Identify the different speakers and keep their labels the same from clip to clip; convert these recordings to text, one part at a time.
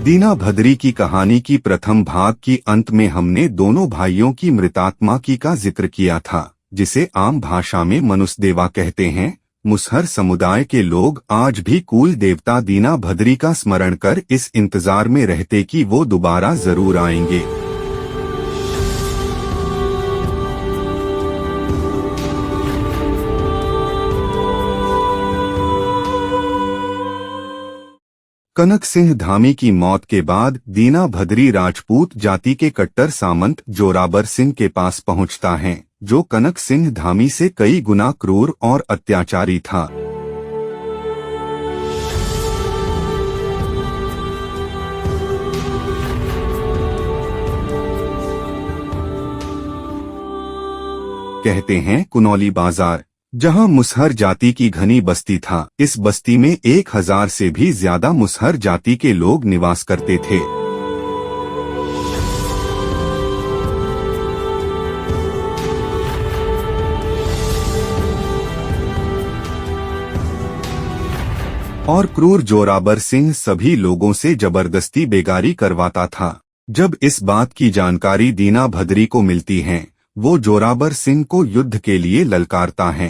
Speaker 1: दीना भद्री की कहानी की प्रथम भाग की अंत में हमने दोनों भाइयों की मृतात्मा की का जिक्र किया था, जिसे आम भाषा में मनुष्यदेवा कहते हैं। मुसहर समुदाय के लोग आज भी कुल देवता दीना भद्री का स्मरण कर इस इंतजार में रहते कि वो दोबारा जरूर आएंगे। कनक सिंह धामी की मौत के बाद दीना भद्री राजपूत जाति के कट्टर सामंत जोरावर सिंह के पास पहुंचता है, जो कनक सिंह धामी से कई गुना क्रूर और अत्याचारी था। कहते हैं कुनौली बाजार, जहां मुसहर जाति की घनी बस्ती था। इस बस्ती में 1000 से भी ज्यादा मुसहर जाति के लोग निवास करते थे। और क्रूर जोरावर सिंह सभी लोगों से जबरदस्ती बेगारी करवाता था। जब इस बात की जानकारी दीना भद्री को मिलती है, वो जोरावर सिंह को युद्ध के लिए ललकारता है।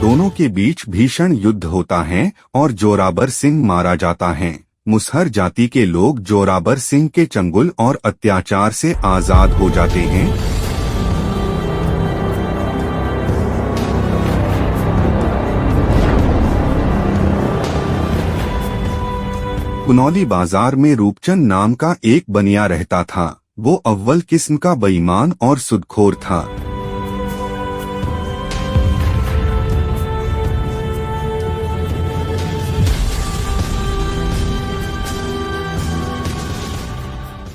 Speaker 1: दोनों के बीच भीषण युद्ध होता है और जोरावर सिंह मारा जाता है। मुसहर जाति के लोग जोरावर सिंह के चंगुल और अत्याचार से आजाद हो जाते हैं। कुनौली बाजार में रूपचंद नाम का एक बनिया रहता था। वो अव्वल किस्म का बेईमान और सुदखोर था।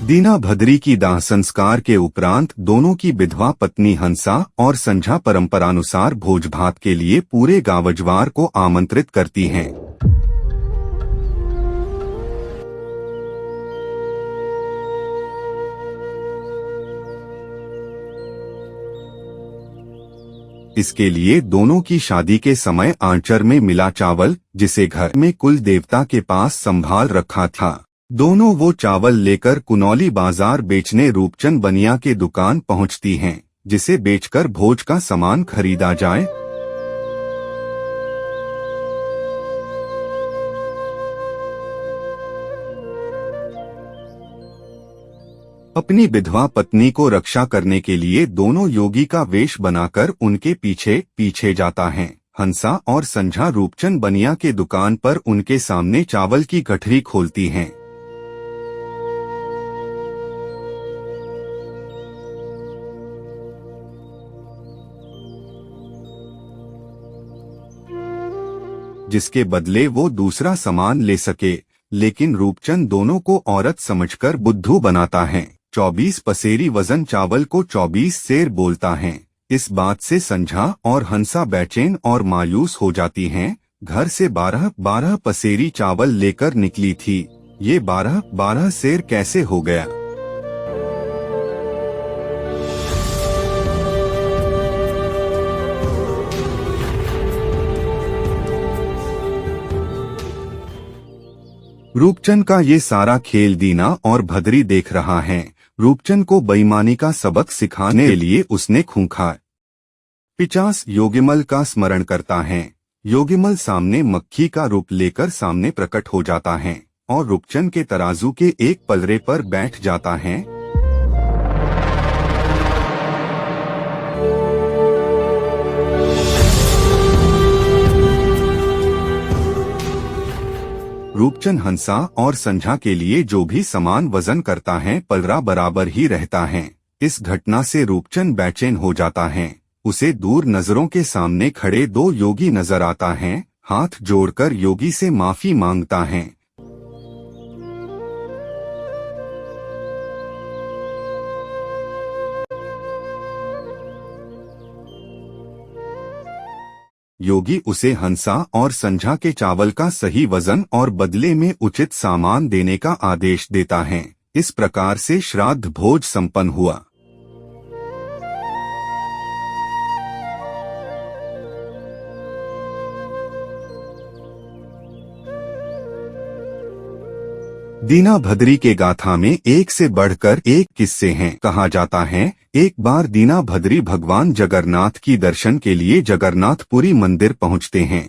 Speaker 1: दीना भद्री की दाह संस्कार के उपरांत दोनों की विधवा पत्नी हंसा और संझा परंपरानुसार भोज भात के लिए पूरे गावजवार को आमंत्रित करती हैं। इसके लिए दोनों की शादी के समय आंचर में मिला चावल, जिसे घर में कुल देवता के पास संभाल रखा था, दोनों वो चावल लेकर कुनौली बाजार बेचने रूपचंद बनिया के दुकान पहुंचती हैं, जिसे बेचकर भोज का सामान खरीदा जाए। अपनी विधवा पत्नी को रक्षा करने के लिए दोनों योगी का वेश बनाकर उनके पीछे पीछे जाता है। हंसा और संझा रूपचंद बनिया के दुकान पर उनके सामने चावल की गठरी खोलती हैं। जिसके बदले वो दूसरा सामान ले सके, लेकिन रूपचंद दोनों को औरत समझकर बुद्धू बनाता है। 24 पसेरी वजन चावल को 24 सेर बोलता है। इस बात से संझा और हंसा बेचैन और मायूस हो जाती हैं। घर से 12 पसेरी चावल लेकर निकली थी, ये 12 सेर कैसे हो गया? रूपचंद का ये सारा खेल दीना और भद्री देख रहा है। रूपचंद को बेईमानी का सबक सिखाने के लिए उसने खूंखार 50 योगिमल का स्मरण करता है। योगिमल सामने मक्खी का रूप लेकर सामने प्रकट हो जाता है और रूपचंद के तराजू के एक पलरे पर बैठ जाता है। रूपचंद हंसा और संझा के लिए जो भी सामान वजन करता है पलरा बराबर ही रहता है। इस घटना से रूपचंद बेचैन हो जाता है। उसे दूर नजरों के सामने खड़े 2 योगी नजर आता है। हाथ जोड़कर योगी से माफी मांगता है। योगी उसे हंसा और संझा के चावल का सही वजन और बदले में उचित सामान देने का आदेश देता है। इस प्रकार से श्राद्ध भोज संपन्न हुआ। दीना भद्री के गाथा में एक से बढ़कर एक किस्से हैं। कहा जाता है एक बार दीना भद्री भगवान जगन्नाथ की दर्शन के लिए जगन्नाथपुरी मंदिर पहुंचते हैं।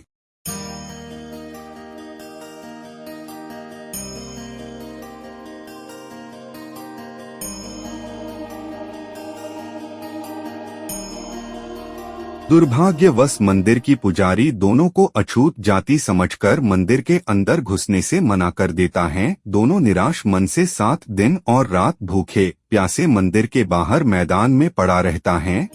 Speaker 1: दुर्भाग्यवश मंदिर की पुजारी दोनों को अछूत जाति समझकर मंदिर के अंदर घुसने से मना कर देता है। दोनों निराश मन से 7 दिन और रात भूखे प्यासे मंदिर के बाहर मैदान में पड़ा रहता है।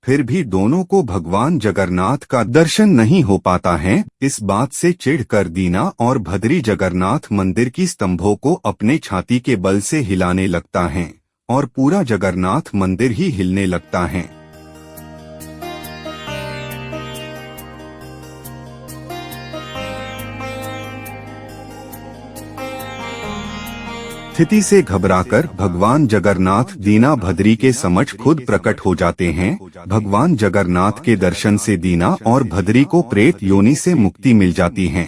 Speaker 1: फिर भी दोनों को भगवान जगन्नाथ का दर्शन नहीं हो पाता है। इस बात से चिढ़कर दीना और भद्री जगन्नाथ मंदिर की स्तंभों को अपने छाती के बल से हिलाने लगता है और पूरा जगन्नाथ मंदिर ही हिलने लगता है। स्थिति से घबराकर भगवान जगन्नाथ दीना भद्री के समक्ष खुद प्रकट हो जाते हैं। भगवान जगन्नाथ के दर्शन से दीना और भद्री को प्रेत योनि से मुक्ति मिल जाती है।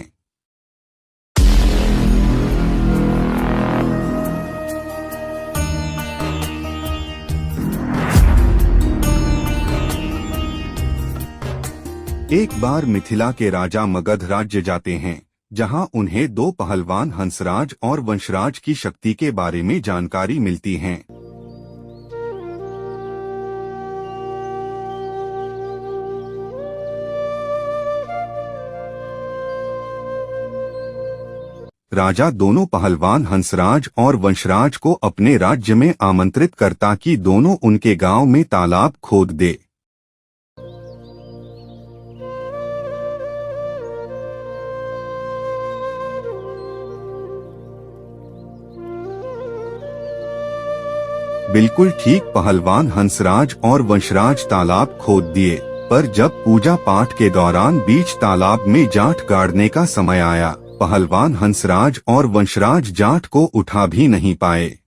Speaker 1: एक बार मिथिला के राजा मगध राज्य जाते हैं, जहां उन्हें 2 पहलवान हंसराज और वंशराज की शक्ति के बारे में जानकारी मिलती है। राजा दोनों पहलवान हंसराज और वंशराज को अपने राज्य में आमंत्रित करता कि दोनों उनके गांव में तालाब खोद दे। बिल्कुल ठीक पहलवान हंसराज और वंशराज तालाब खोद दिए, पर जब पूजा पाठ के दौरान बीच तालाब में जाट गाड़ने का समय आया, पहलवान हंसराज और वंशराज जाट को उठा भी नहीं पाए।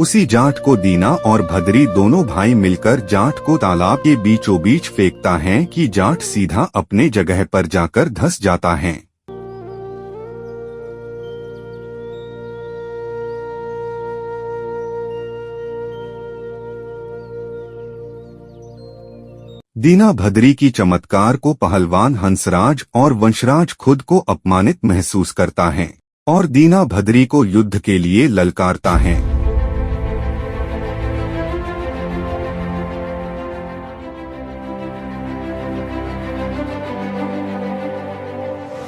Speaker 1: उसी जाट को दीना और भद्री दोनों भाई मिलकर जाट को तालाब के बीचों बीच फेंकता है कि जाट सीधा अपने जगह पर जाकर धंस जाता है। दीना भद्री की चमत्कार को पहलवान हंसराज और वंशराज खुद को अपमानित महसूस करता है और दीना भद्री को युद्ध के लिए ललकारता है।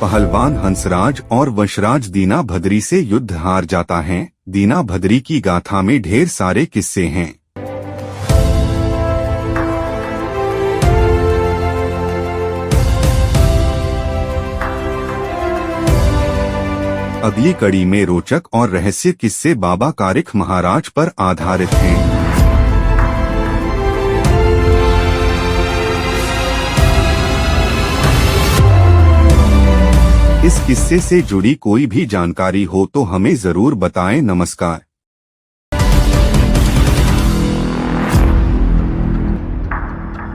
Speaker 1: पहलवान हंसराज और वंशराज दीना भद्री से युद्ध हार जाता है। दीना भद्री की गाथा में ढेर सारे किस्से हैं। अगली कड़ी में रोचक और रहस्य किस्से बाबा कारिख महाराज पर आधारित हैं। इस किस्से से जुड़ी कोई भी जानकारी हो तो हमें जरूर बताएं। नमस्कार।